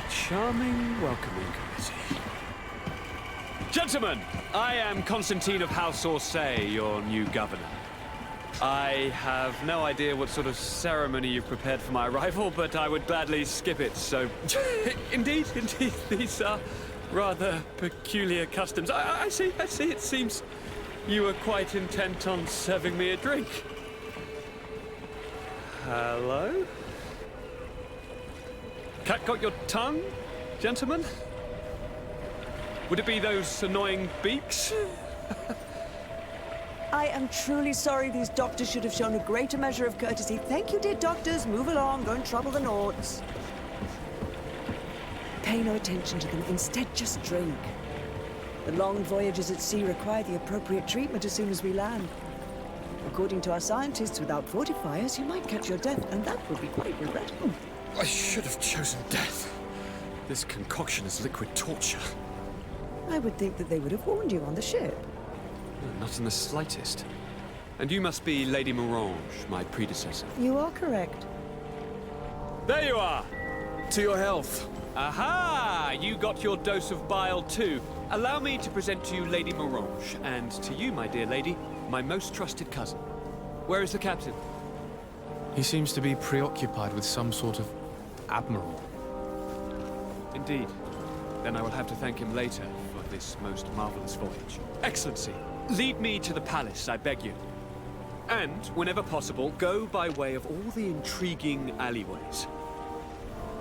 charming welcoming committee. Gentlemen, I am Constantine of House Orsay, your new governor. I have no idea what sort of ceremony you've prepared for my arrival, but I would gladly skip it, so... Indeed, these are rather peculiar customs. I see, it seems you were quite intent on serving me a drink. Hello? Cat got your tongue, gentlemen? Would it be those annoying beaks? I am truly sorry. These doctors should have shown a greater measure of courtesy. Thank you, dear doctors. Move along. Don't trouble the Nords. Pay no attention to them. Instead, just drink. The long voyages at sea require the appropriate treatment as soon as we land. According to our scientists, without fortifiers, you might catch your death, and that would be quite regrettable. I should have chosen death. This concoction is liquid torture. I would think that they would have warned you on the ship. Not in the slightest. And you must be Lady Morange, my predecessor. You are correct. There you are! To your health. Aha! You got your dose of bile too. Allow me to present to you Lady Morange, and to you, my dear lady, my most trusted cousin. Where is the captain? He seems to be preoccupied with some sort of admiral. Indeed. Then I will have to thank him later for this most marvelous voyage. Excellency, lead me to the palace, I beg you. And, whenever possible, go by way of all the intriguing alleyways.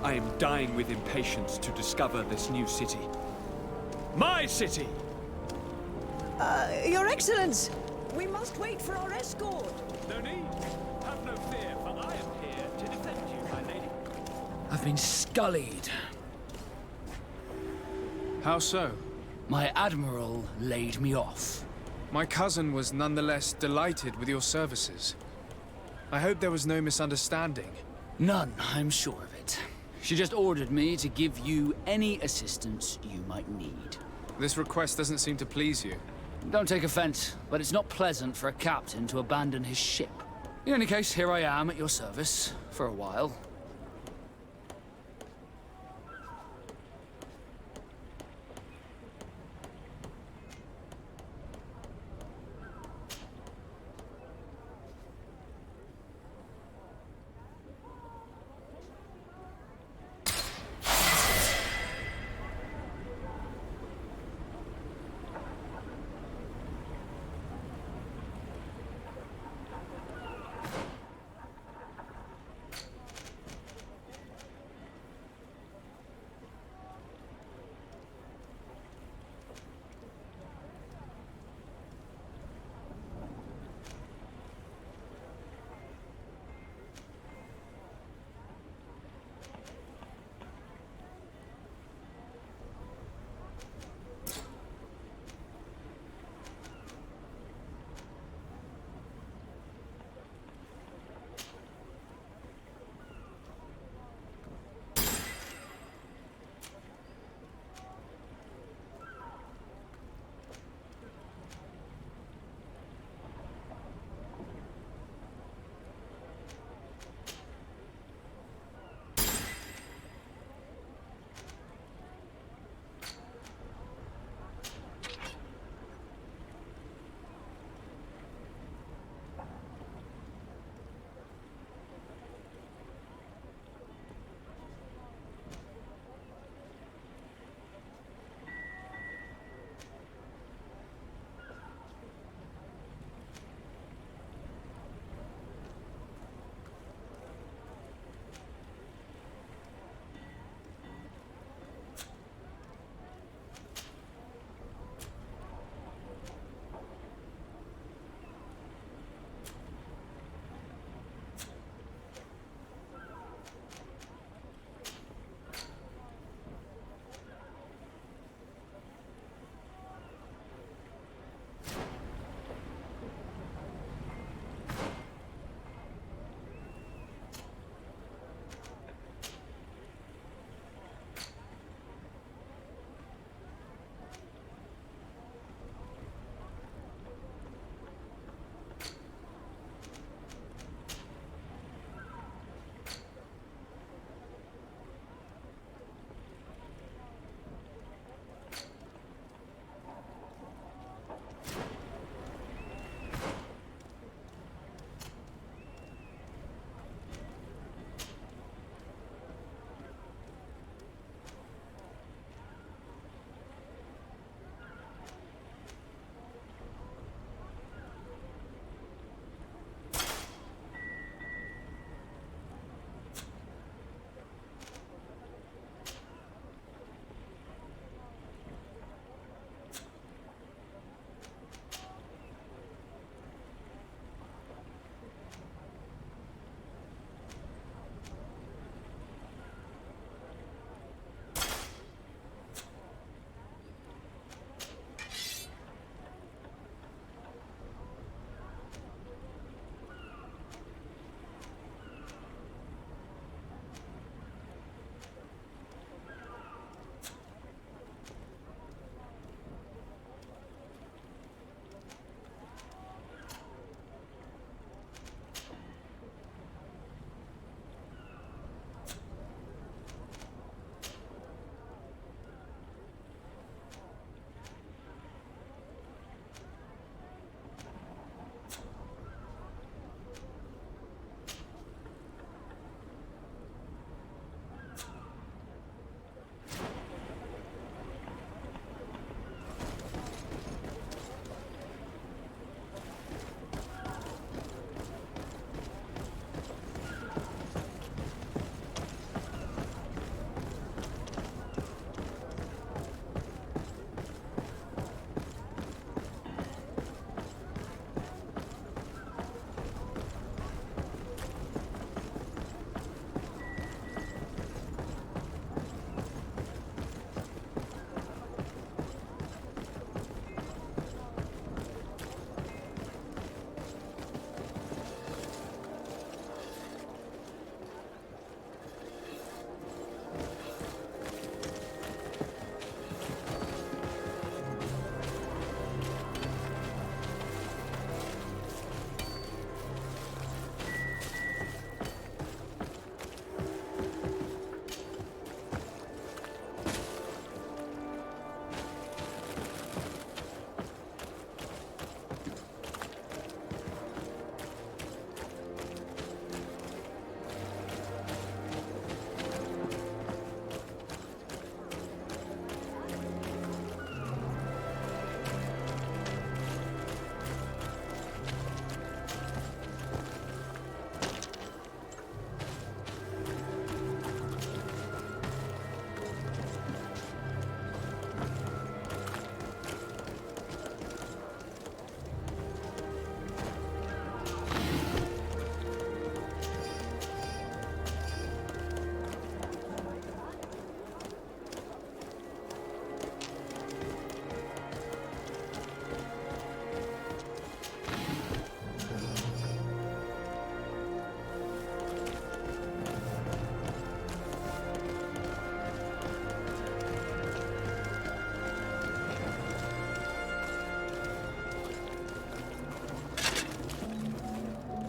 I am dying with impatience to discover this new city. My city! Your Excellence! We must wait for our escort! No need. Have no fear, for I am here to defend you, my lady. I've been scullied. How so? My admiral laid me off. My cousin was nonetheless delighted with your services. I hope there was no misunderstanding. None, I'm sure of it. She just ordered me to give you any assistance you might need. This request doesn't seem to please you. Don't take offense, but it's not pleasant for a captain to abandon his ship. In any case, here I am at your service, for a while.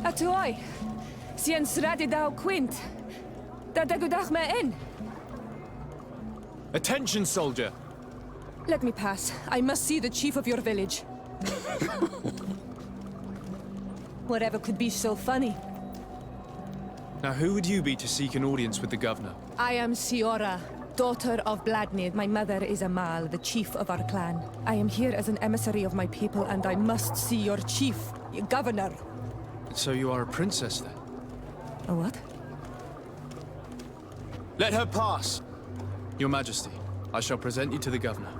Atoy, sien sradidau quint. Da dagudach me in. Attention, soldier! Let me pass. I must see the chief of your village. Whatever could be so funny? Now, who would you be to seek an audience with the governor? I am Siora, daughter of Bladnid. My mother is Amal, the chief of our clan. I am here as an emissary of my people, and I must see your chief, your governor. So you are a princess, then? A what? Let her pass! Your Majesty, I shall present you to the governor.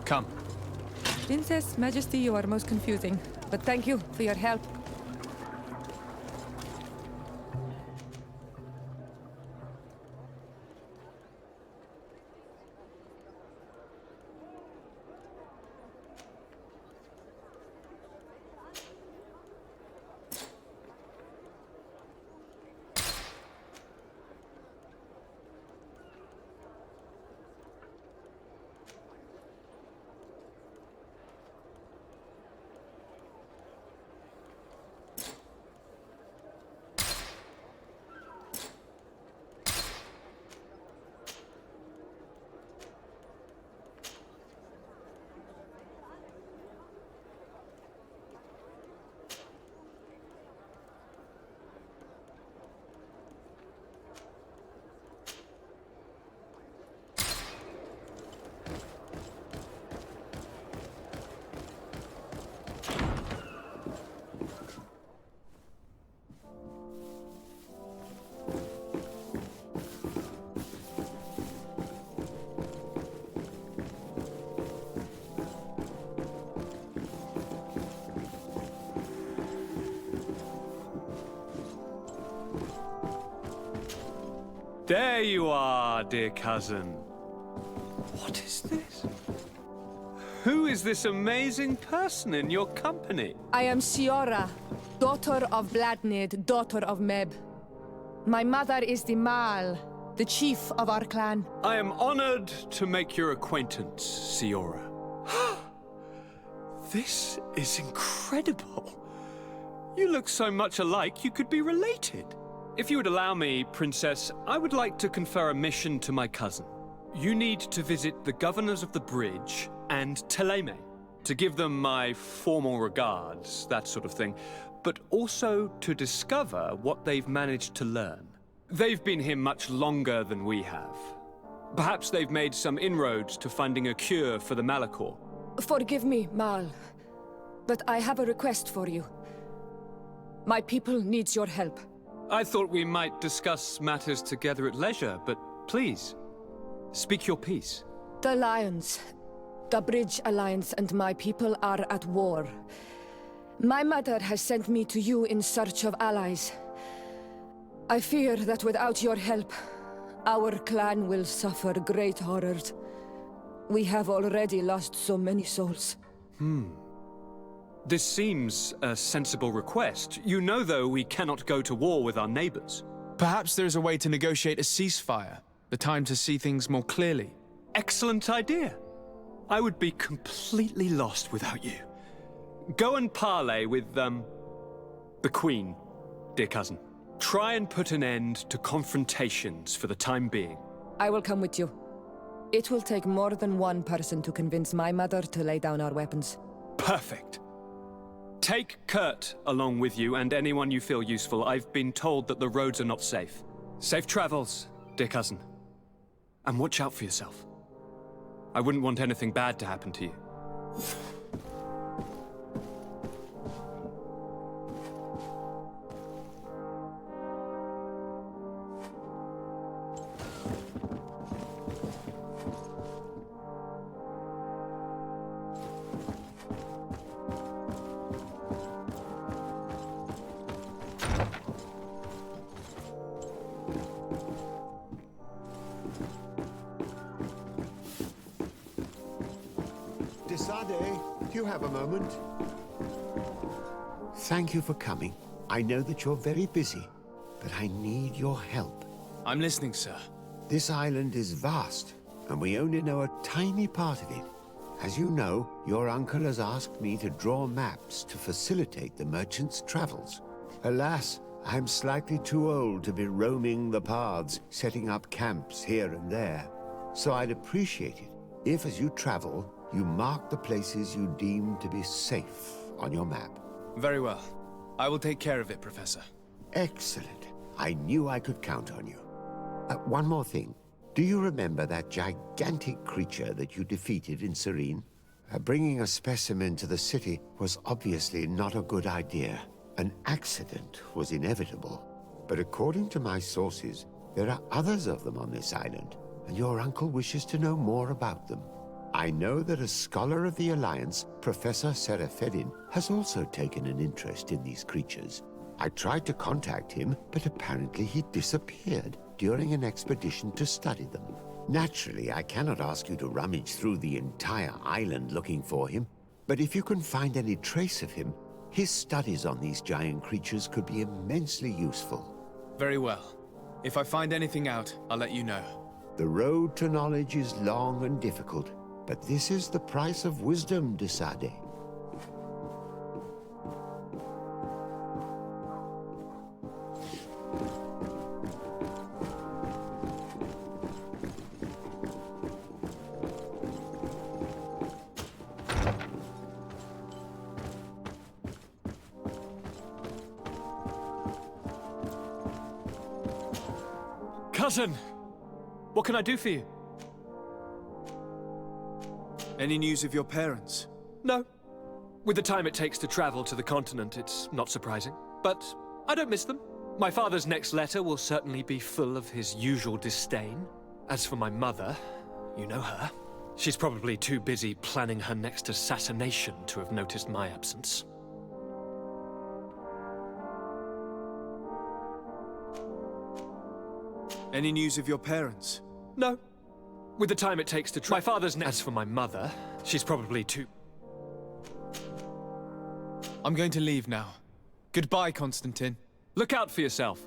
Come. Princess, Majesty, you are most confusing. But thank you for your help. There you are, dear cousin. What is this? Who is this amazing person in your company? I am Siora, daughter of Bladnid, daughter of Meb. My mother is the Mal, the chief of our clan. I am honored to make your acquaintance, Siora. This is incredible. You look so much alike you could be related. If you would allow me, Princess, I would like to confer a mission to my cousin. You need to visit the governors of the bridge and Teleme to give them my formal regards, that sort of thing, but also to discover what they've managed to learn. They've been here much longer than we have. Perhaps they've made some inroads to finding a cure for the Malachor. Forgive me, Mal, but I have a request for you. My people needs your help. I thought we might discuss matters together at leisure, but please, speak your piece. The Lions, the Bridge Alliance and my people are at war. My mother has sent me to you in search of allies. I fear that without your help, our clan will suffer great horrors. We have already lost so many souls. This seems a sensible request. You know, though, we cannot go to war with our neighbors. Perhaps there is a way to negotiate a ceasefire, the time to see things more clearly. Excellent idea. I would be completely lost without you. Go and parley with, the Queen, dear cousin. Try and put an end to confrontations for the time being. I will come with you. It will take more than one person to convince my mother to lay down our weapons. Perfect. Take Kurt along with you and anyone you feel useful. I've been told that the roads are not safe. Safe travels, dear cousin. And watch out for yourself. I wouldn't want anything bad to happen to you. Desade, do you have a moment? Thank you for coming. I know that you're very busy, but I need your help. I'm listening, sir. This island is vast, and we only know a tiny part of it. As you know, your uncle has asked me to draw maps to facilitate the merchants' travels. Alas, I'm slightly too old to be roaming the paths, setting up camps here and there. So I'd appreciate it if, as you travel, you mark the places you deem to be safe on your map. Very well. I will take care of it, Professor. Excellent. I knew I could count on you. One more thing. Do you remember that gigantic creature that you defeated in Serene? Bringing a specimen to the city was obviously not a good idea. An accident was inevitable. But according to my sources, there are others of them on this island, and your uncle wishes to know more about them. I know that a scholar of the Alliance, Professor Serafedin, has also taken an interest in these creatures. I tried to contact him, but apparently he disappeared during an expedition to study them. Naturally, I cannot ask you to rummage through the entire island looking for him, but if you can find any trace of him, his studies on these giant creatures could be immensely useful. Very well. If I find anything out, I'll let you know. The road to knowledge is long and difficult, but this is the price of wisdom, de Sade. Cousin! What can I do for you? Any news of your parents? No. With the time it takes to travel to the continent, it's not surprising. But I don't miss them. My father's next letter will certainly be full of his usual disdain. As for my mother, you know her. She's probably too busy planning her next assassination to have noticed my absence. Any news of your parents? No. With the time it takes to my father's As for my mother, she's probably too... I'm going to leave now. Goodbye, Constantine. Look out for yourself.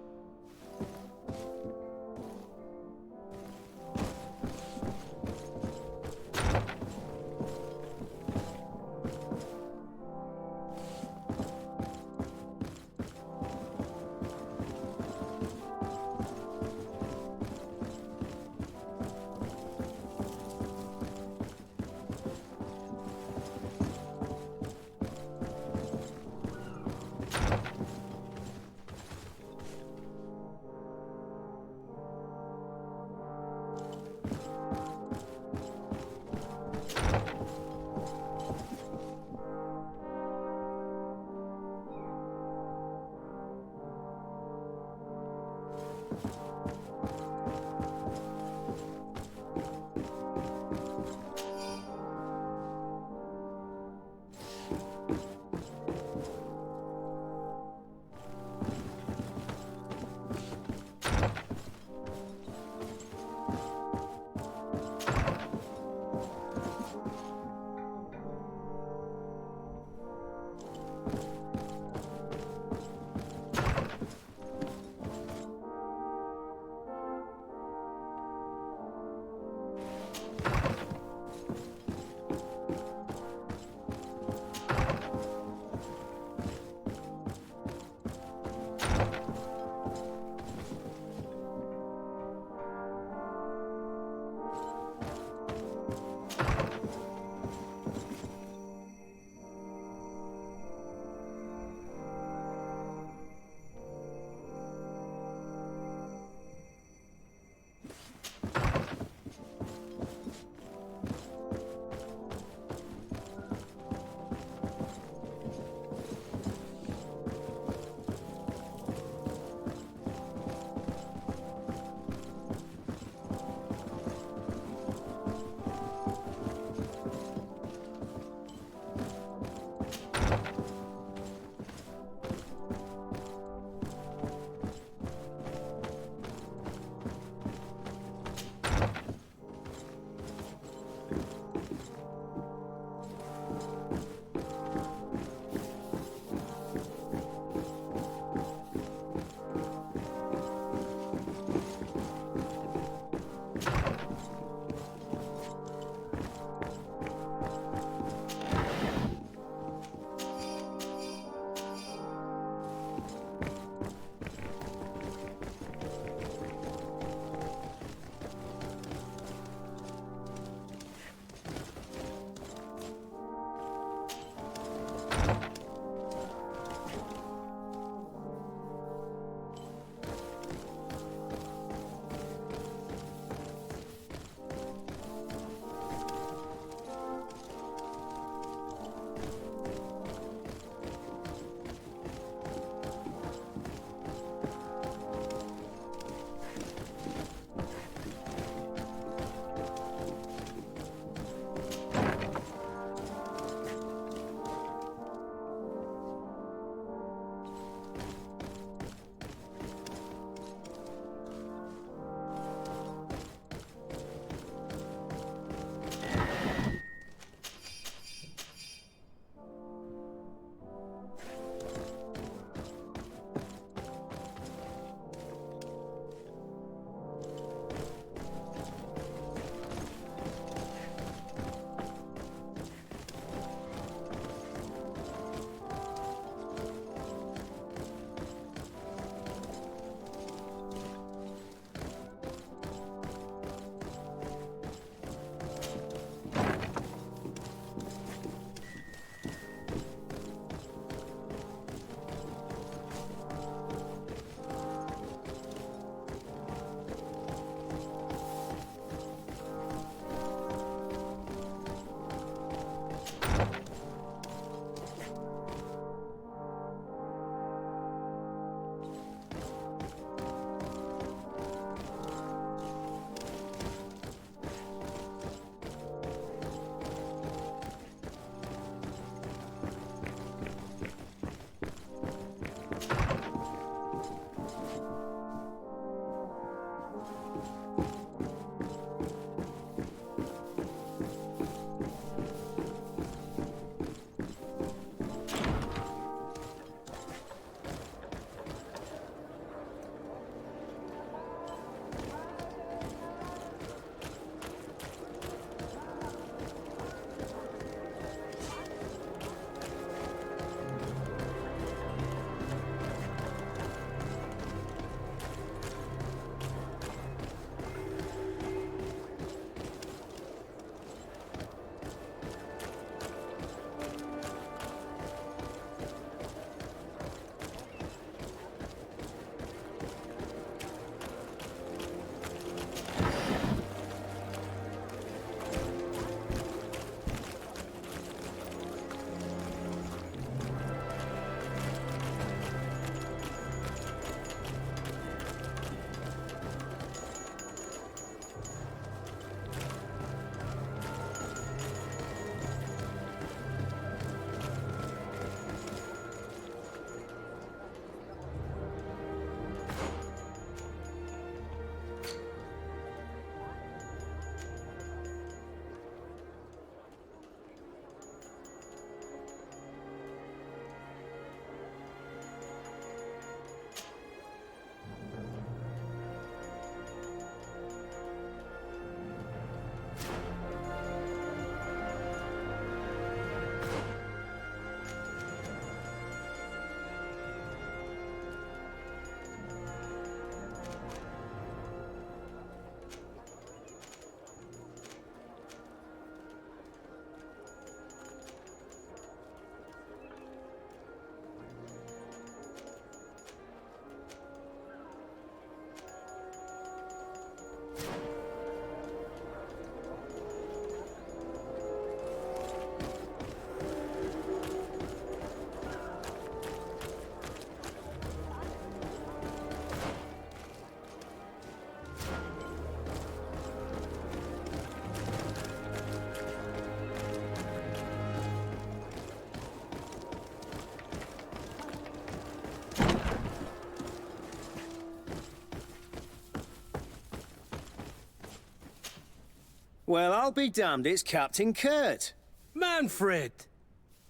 Well, I'll be damned, it's Captain Kurt. Manfred!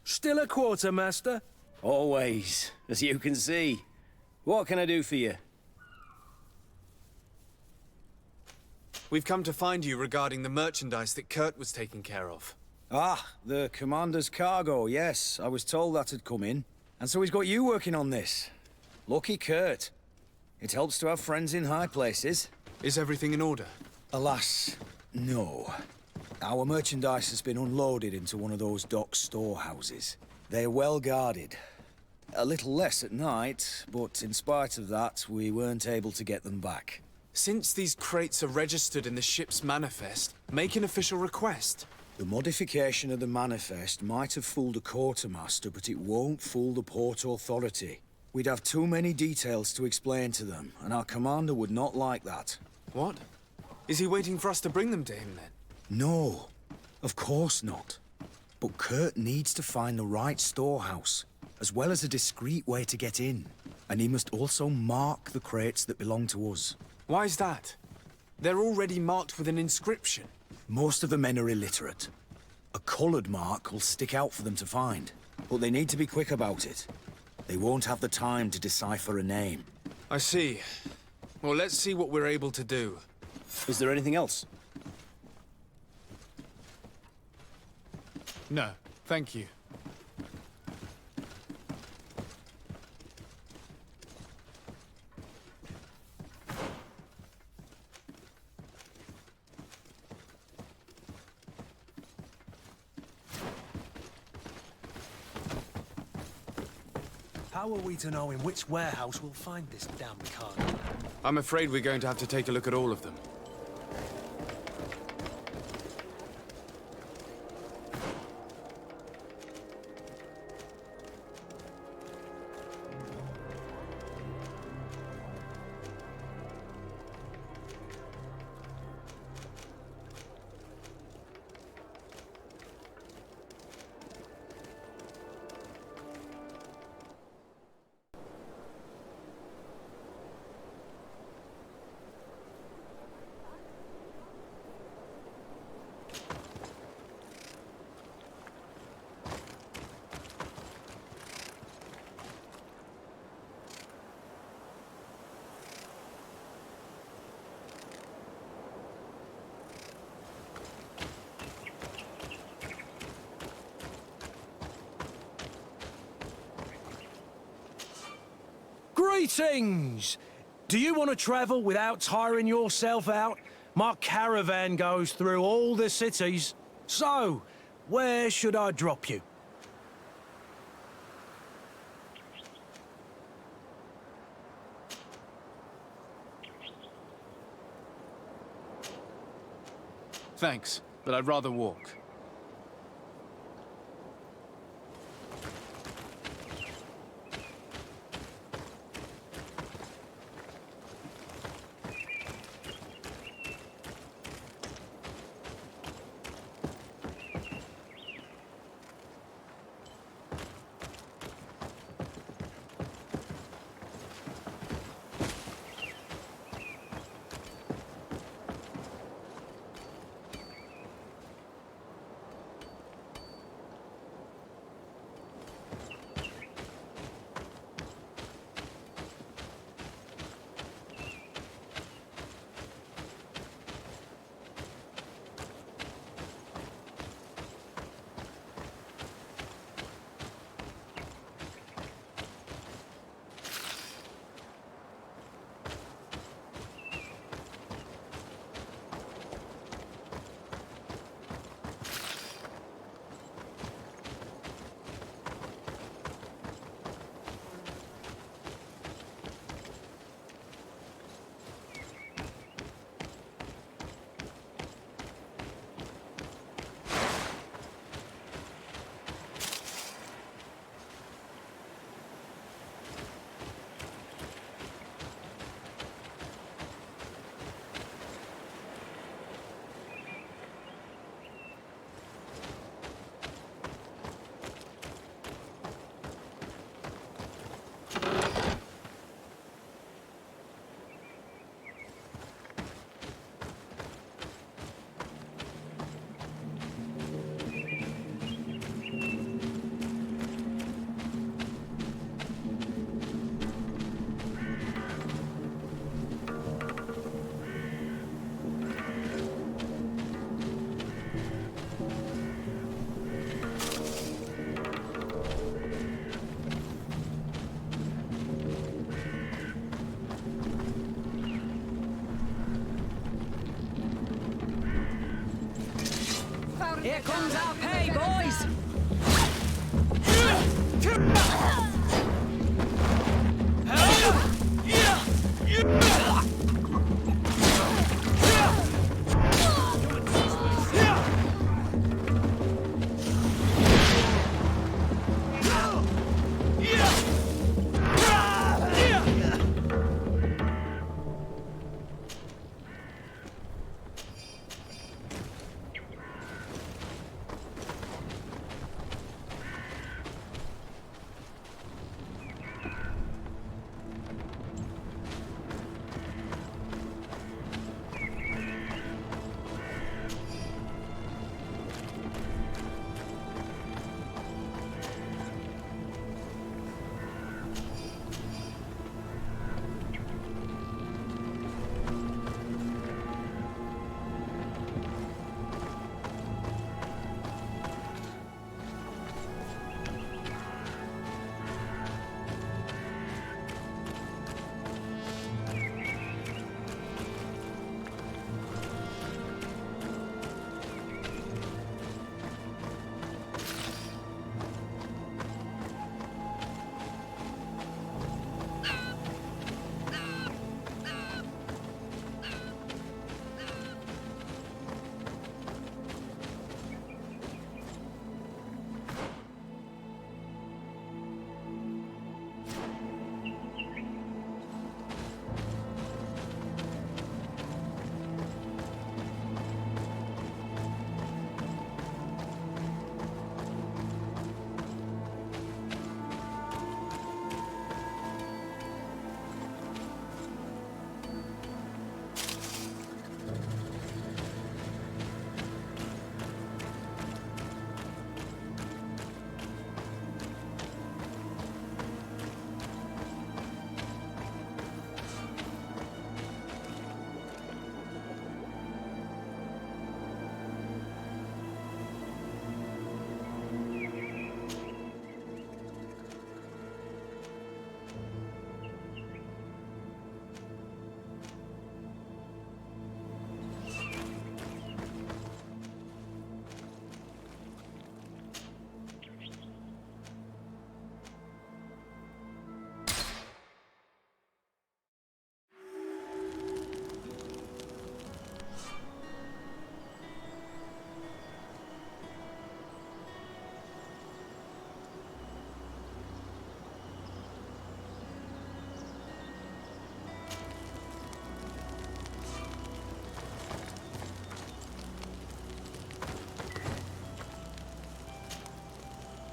Still a quartermaster? Always, as you can see. What can I do for you? We've come to find you regarding the merchandise that Kurt was taking care of. Ah, the commander's cargo, yes. I was told that had come in. And so he's got you working on this. Lucky Kurt. It helps to have friends in high places. Is everything in order? Alas, no. Our merchandise has been unloaded into one of those dock storehouses. They're well guarded. A little less at night, but in spite of that, we weren't able to get them back. Since these crates are registered in the ship's manifest, make an official request. The modification of the manifest might have fooled a quartermaster, but it won't fool the Port Authority. We'd have too many details to explain to them, and our commander would not like that. What? Is he waiting for us to bring them to him, then? No, of course not. But Kurt needs to find the right storehouse, as well as a discreet way to get in. And he must also mark the crates that belong to us. Why is that? They're already marked with an inscription. Most of the men are illiterate. A colored mark will stick out for them to find, but they need to be quick about it. They won't have the time to decipher a name. I see. Well, let's see what we're able to do. Is there anything else? No, thank you. How are we to know in which warehouse we'll find this damn cargo? I'm afraid we're going to have to take a look at all of them. Greetings! Do you want to travel without tiring yourself out? My caravan goes through all the cities. So, where should I drop you? Thanks, but I'd rather walk. Here comes our pay, boys!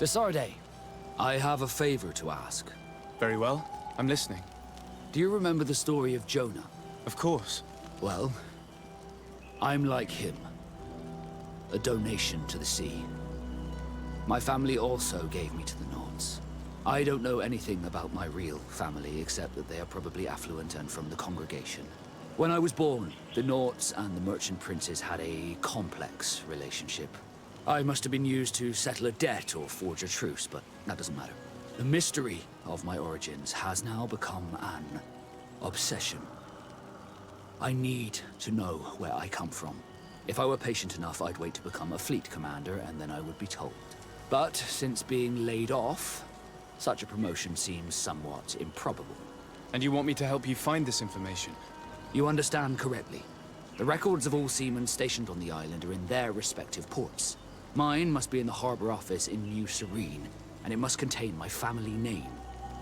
Desarde, I have a favor to ask. Very well. I'm listening. Do you remember the story of Jonah? Of course. Well, I'm like him. A donation to the sea. My family also gave me to the Nords. I don't know anything about my real family, except that they are probably affluent and from the congregation. When I was born, the Nords and the merchant princes had a complex relationship. I must have been used to settle a debt or forge a truce, but that doesn't matter. The mystery of my origins has now become an obsession. I need to know where I come from. If I were patient enough, I'd wait to become a fleet commander, and then I would be told. But since being laid off, such a promotion seems somewhat improbable. And you want me to help you find this information? You understand correctly. The records of all seamen stationed on the island are in their respective ports. Mine must be in the harbor office in New Serene, and it must contain my family name.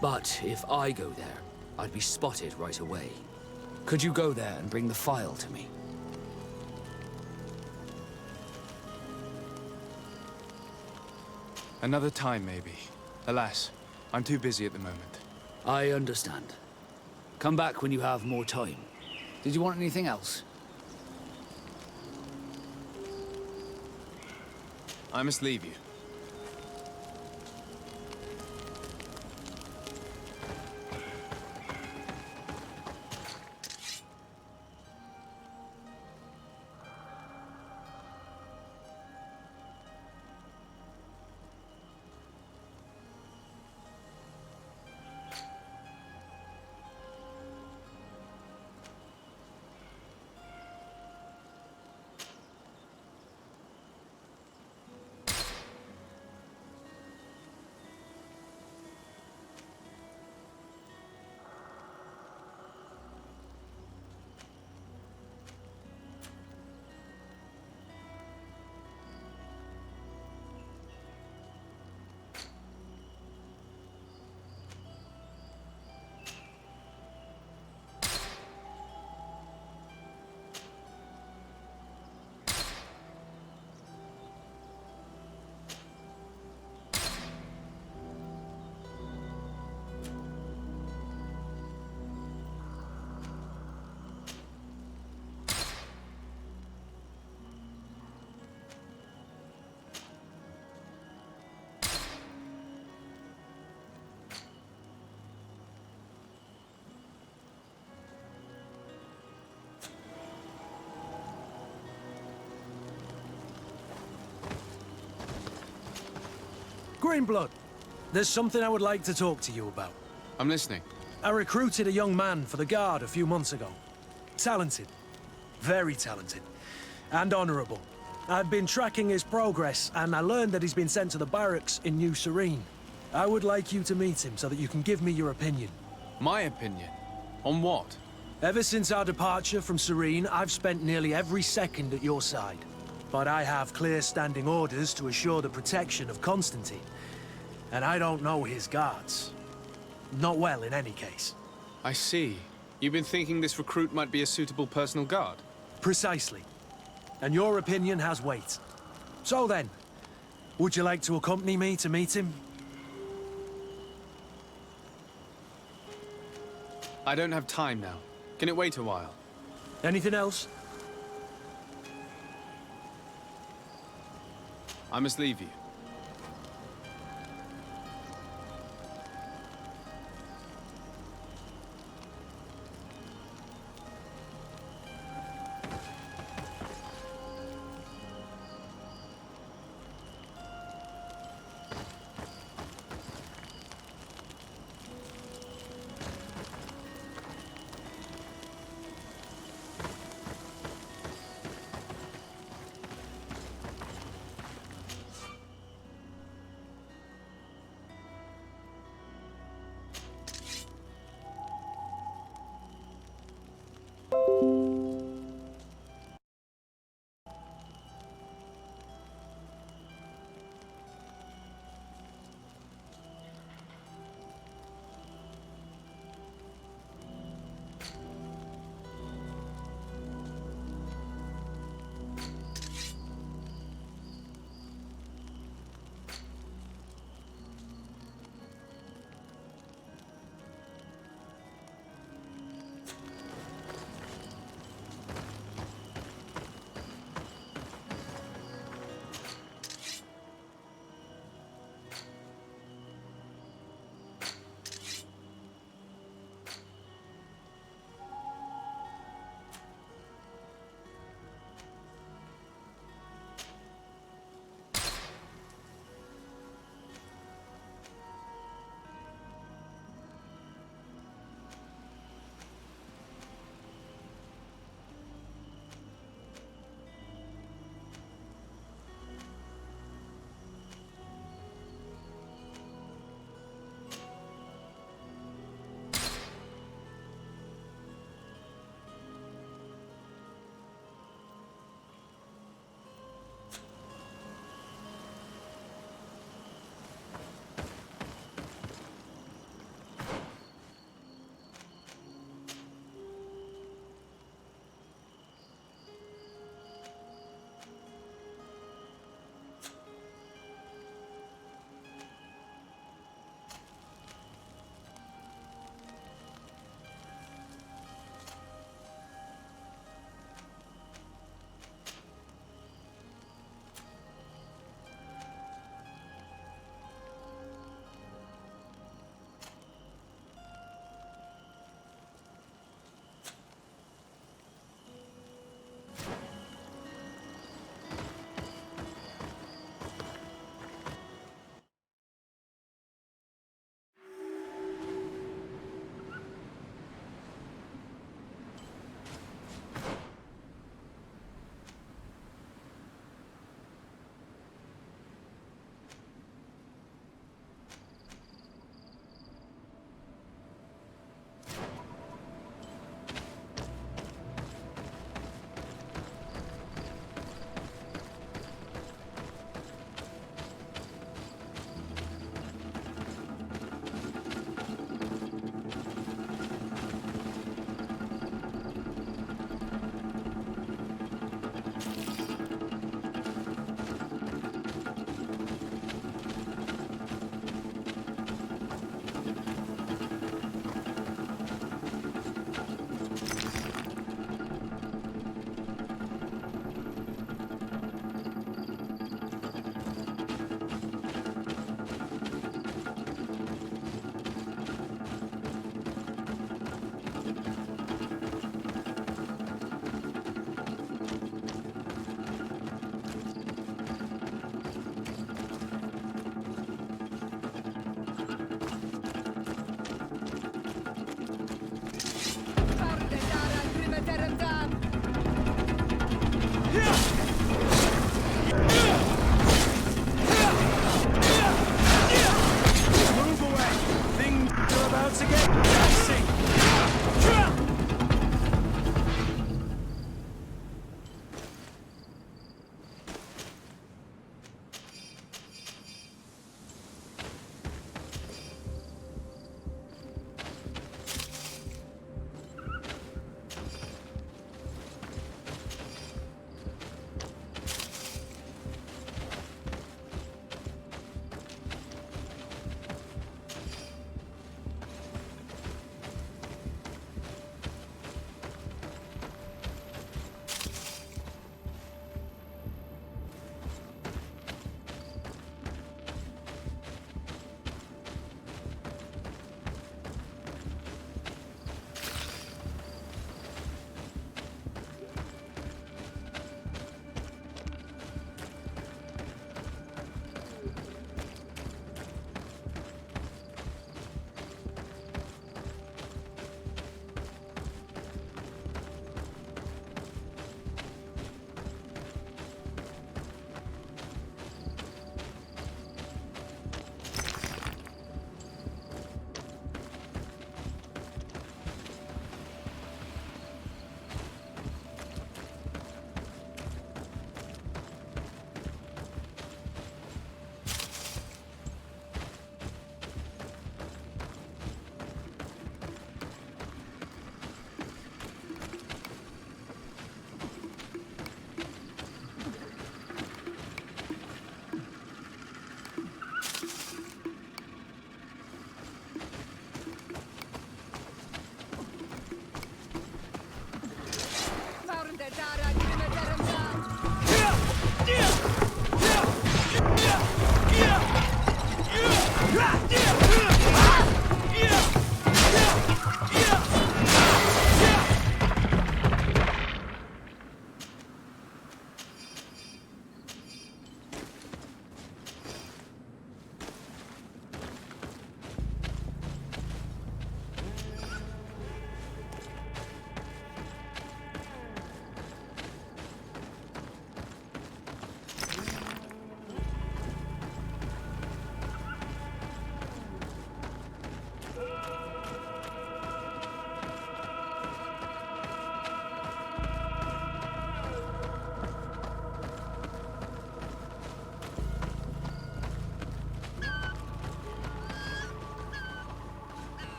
But if I go there, I'd be spotted right away. Could you go there and bring the file to me? Another time, maybe. Alas, I'm too busy at the moment. I understand. Come back when you have more time. Did you want anything else? I must leave you. Greenblood, there's something I would like to talk to you about. I'm listening. I recruited a young man for the Guard a few months ago. Talented. Very talented. And honorable. I've been tracking his progress, and I learned that he's been sent to the barracks in New Serene. I would like you to meet him so that you can give me your opinion. My opinion? On what? Ever since our departure from Serene, I've spent nearly every second at your side. But I have clear standing orders to assure the protection of Constantine. And I don't know his guards. Not well, in any case. I see. You've been thinking this recruit might be a suitable personal guard? Precisely. And your opinion has weight. So then, would you like to accompany me to meet him? I don't have time now. Can it wait a while? Anything else? I must leave you.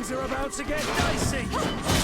Things are about to get dicey!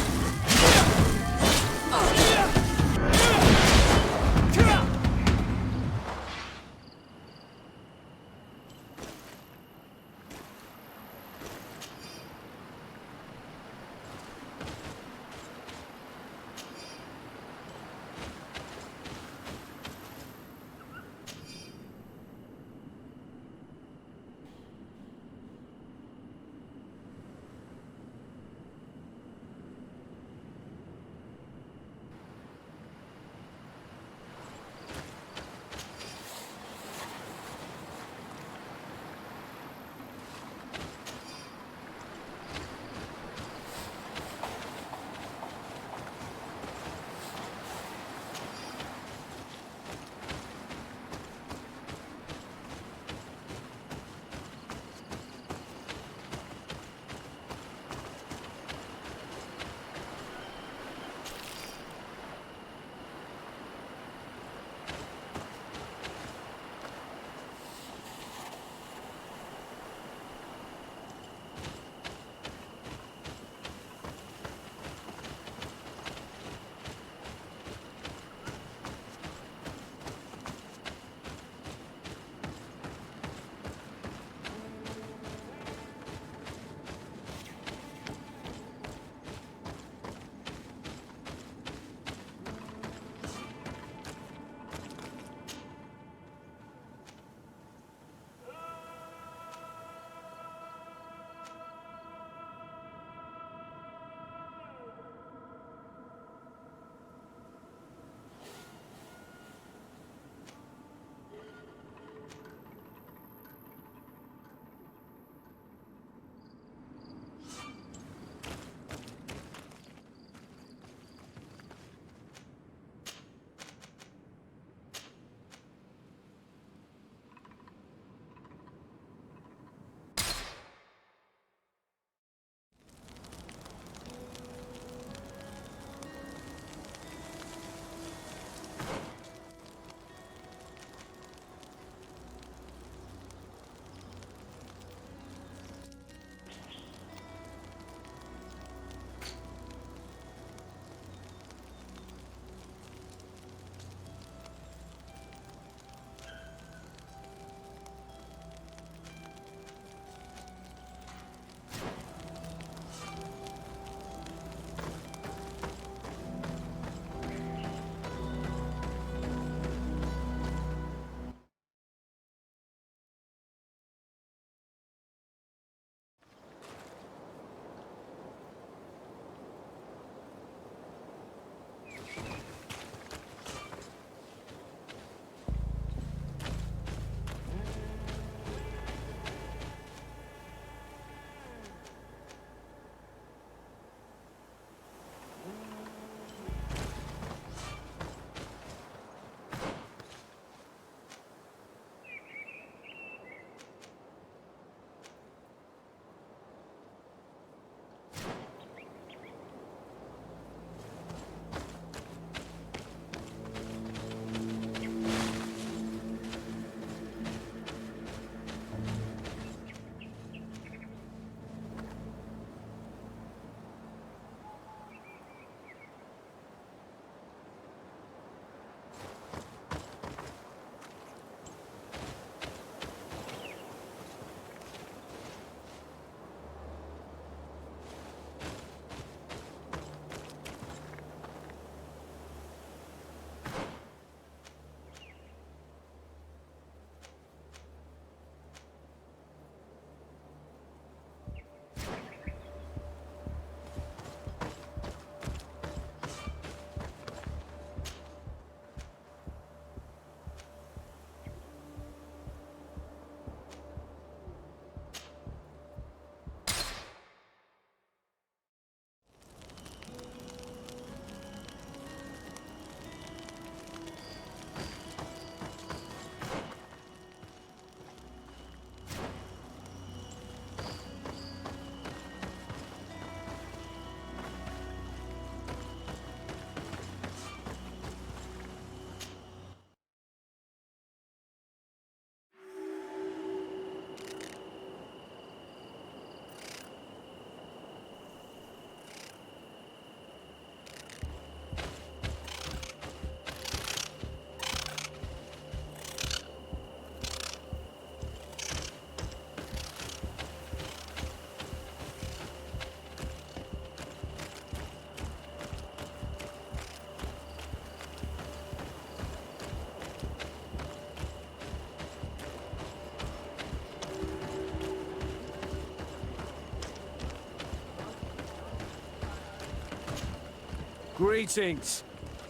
Greetings.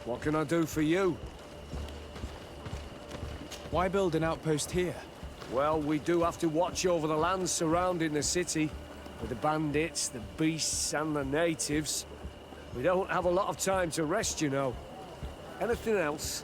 What can I do for you? Why build an outpost here? Well, we do have to watch over the lands surrounding the city. For the bandits, the beasts, and the natives. We don't have a lot of time to rest, you know. Anything else?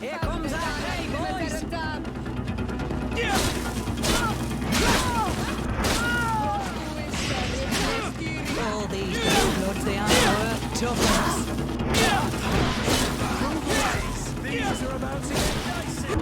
Here comes our day, boys! All these lords, they aren't worth tuppence. These are about to get dicey.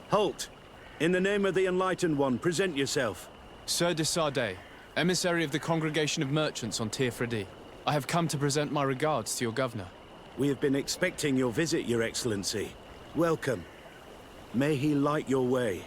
Halt! In the name of the Enlightened One, present yourself. Sir de Sardet, emissary of the Congregation of Merchants on Tir-Fredi. I have come to present my regards to your governor. We have been expecting your visit, Your Excellency. Welcome. May he light your way.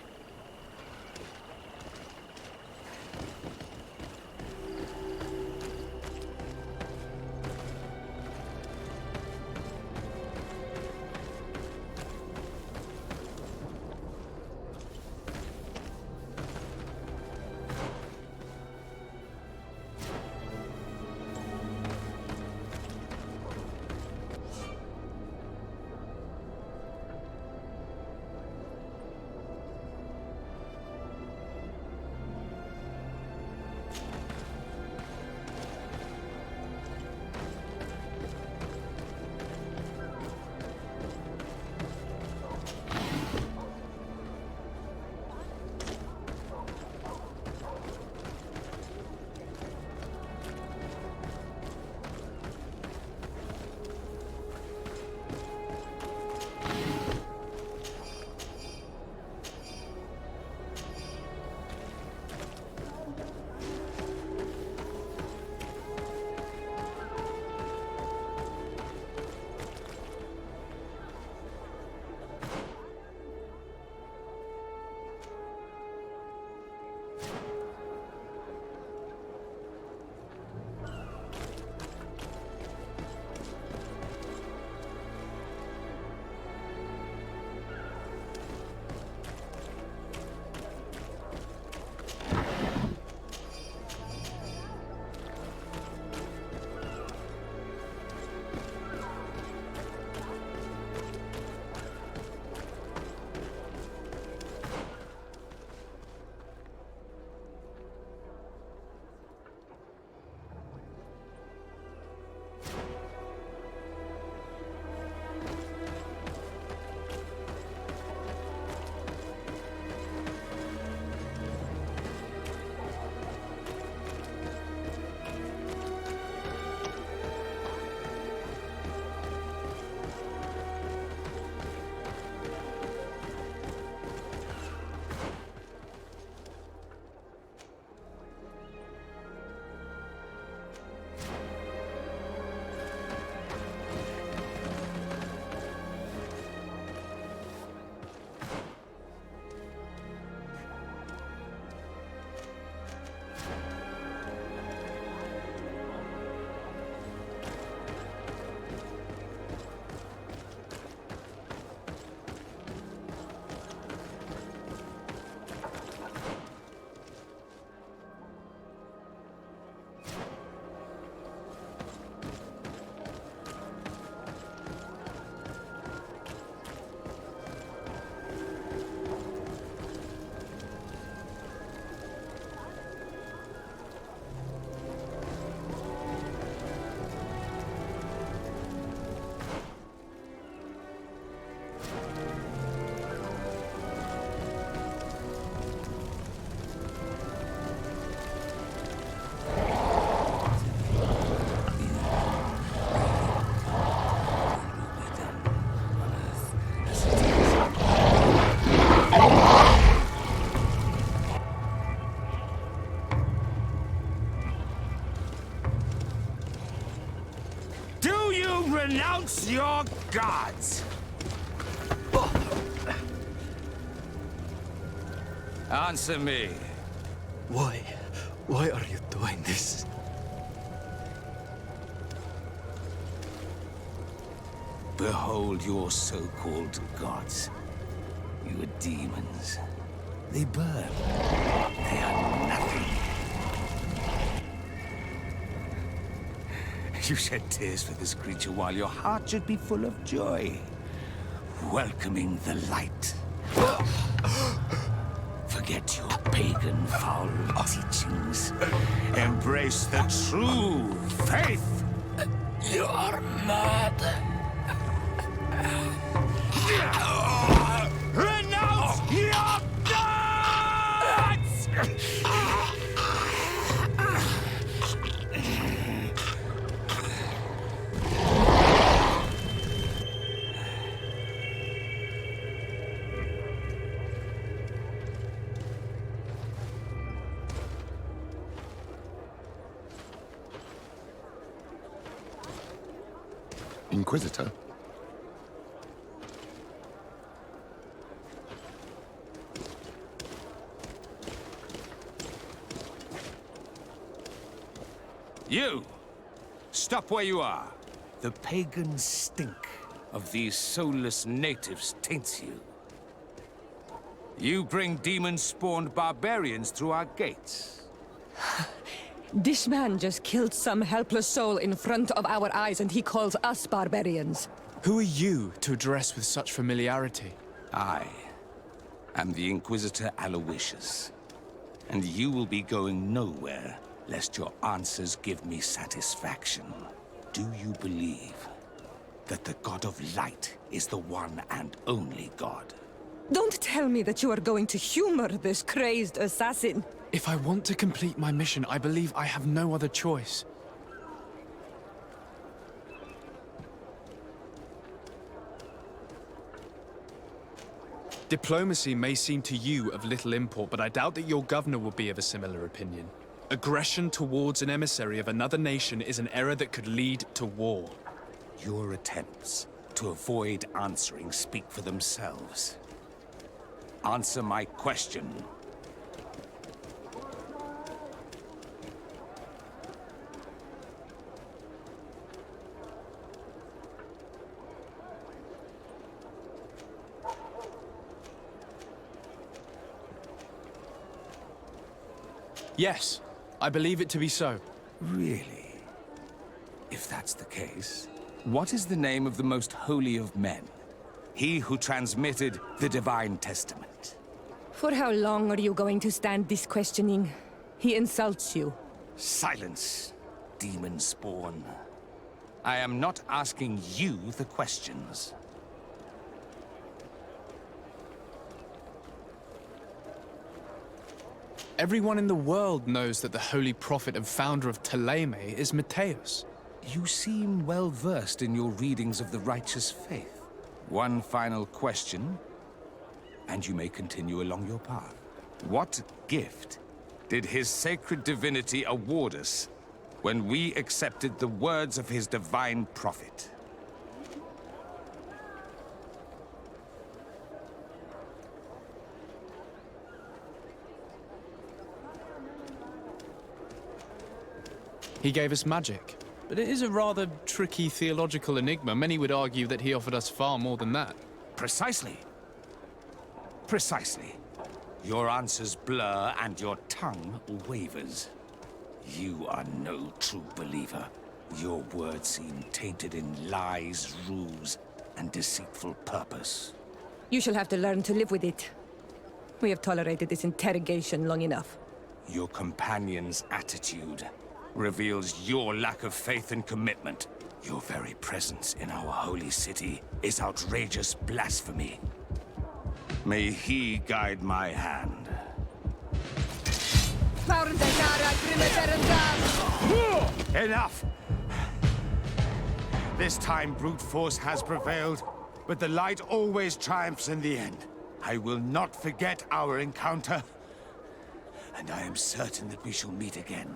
Renounce your gods! Answer me. Why? Why are you doing this? Behold your so-called gods. Your demons. They burn. They are nothing. You shed tears for this creature while your heart should be full of joy. Welcoming the light. Forget your pagan foul teachings. Embrace the true faith. You are mad. Renounce your gods! Inquisitor? You! Stop where you are. The pagan stink of these soulless natives taints you. You bring demon-spawned barbarians through our gates. This man just killed some helpless soul in front of our eyes, and he calls us barbarians. Who are you to address with such familiarity? I am the Inquisitor Aloysius, and you will be going nowhere lest your answers give me satisfaction. Do you believe that the God of Light is the one and only God? Don't tell me that you are going to humor this crazed assassin. If I want to complete my mission, I believe I have no other choice. Diplomacy may seem to you of little import, but I doubt that your governor will be of a similar opinion. Aggression towards an emissary of another nation is an error that could lead to war. Your attempts to avoid answering speak for themselves. Answer my question. Yes, I believe it to be so. Really? If that's the case, what is the name of the most holy of men? He who transmitted the Divine Testament. For how long are you going to stand this questioning? He insults you. Silence, demon spawn. I am not asking you the questions. Everyone in the world knows that the holy prophet and founder of Thélème is Matthias. You seem well versed in your readings of the righteous faith. One final question, and you may continue along your path. What gift did his sacred divinity award us when we accepted the words of his divine prophet? He gave us magic. But it is a rather tricky theological enigma. Many would argue that he offered us far more than that. Precisely. Precisely. Your answers blur and your tongue wavers. You are no true believer. Your words seem tainted in lies, ruse, and deceitful purpose. You shall have to learn to live with it. We have tolerated this interrogation long enough. Your companion's attitude reveals your lack of faith and commitment. Your very presence in our holy city is outrageous blasphemy. May he guide my hand. Enough! This time brute force has prevailed, but the light always triumphs in the end. I will not forget our encounter, and I am certain that we shall meet again.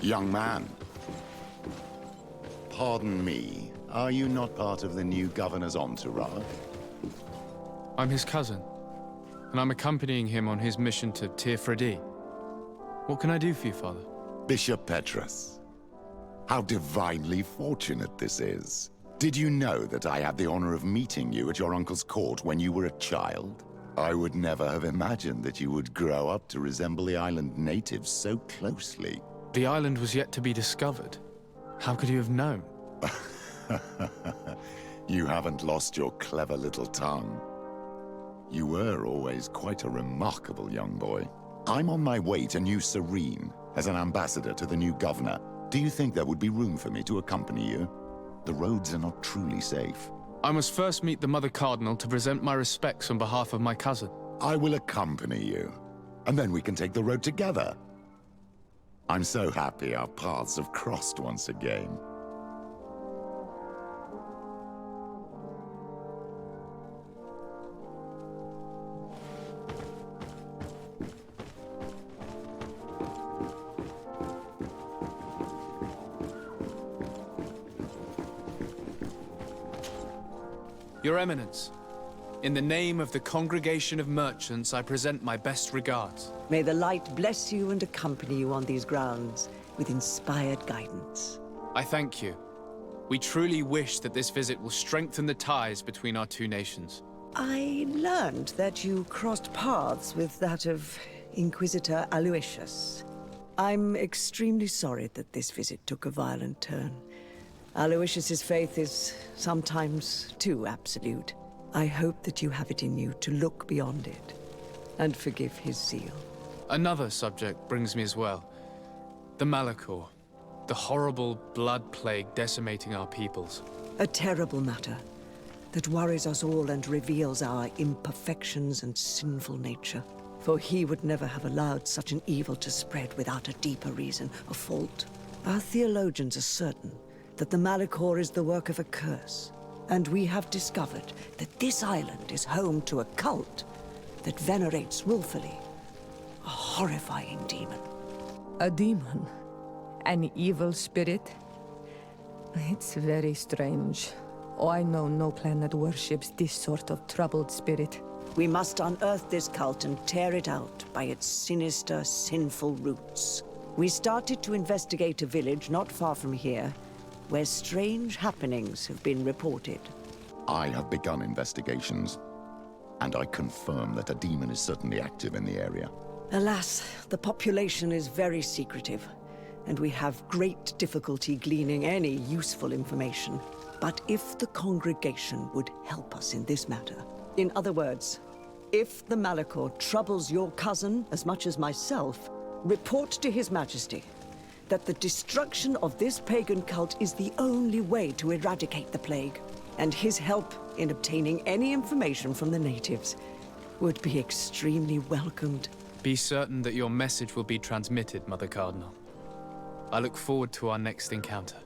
Young man. Pardon me, are you not part of the new governor's entourage? I'm his cousin, and I'm accompanying him on his mission to Tir-Fredi. What can I do for you, Father? Bishop Petrus. How divinely fortunate this is. Did you know that I had the honor of meeting you at your uncle's court when you were a child? I would never have imagined that you would grow up to resemble the island natives so closely. The island was yet to be discovered. How could you have known? You haven't lost your clever little tongue. You were always quite a remarkable young boy. I'm on my way to New Serene as an ambassador to the new governor. Do you think there would be room for me to accompany you? The roads are not truly safe. I must first meet the Mother Cardinal to present my respects on behalf of my cousin. I will accompany you, and then we can take the road together. I'm so happy our paths have crossed once again. Your Eminence, in the name of the Congregation of Merchants, I present my best regards. May the light bless you and accompany you on these grounds with inspired guidance. I thank you. We truly wish that this visit will strengthen the ties between our two nations. I learned that you crossed paths with that of Inquisitor Aloysius. I'm extremely sorry that this visit took a violent turn. Aloysius's faith is sometimes too absolute. I hope that you have it in you to look beyond it and forgive his zeal. Another subject brings me as well. The Malachor. The horrible blood plague decimating our peoples. A terrible matter that worries us all and reveals our imperfections and sinful nature. For he would never have allowed such an evil to spread without a deeper reason, a fault. Our theologians are certain that the Malachor is the work of a curse, and we have discovered that this island is home to a cult that venerates willfully a horrifying demon. A demon? An evil spirit? It's very strange. Oh, I know no planet worships this sort of troubled spirit. We must unearth this cult and tear it out by its sinister, sinful roots. We started to investigate a village not far from here, where strange happenings have been reported. I have begun investigations, and I confirm that a demon is certainly active in the area. Alas, the population is very secretive, and we have great difficulty gleaning any useful information. But if the congregation would help us in this matter, in other words, if the Malachor troubles your cousin as much as myself, report to His Majesty that the destruction of this pagan cult is the only way to eradicate the plague, and his help in obtaining any information from the natives would be extremely welcomed. Be certain that your message will be transmitted, Mother Cardinal. I look forward to our next encounter.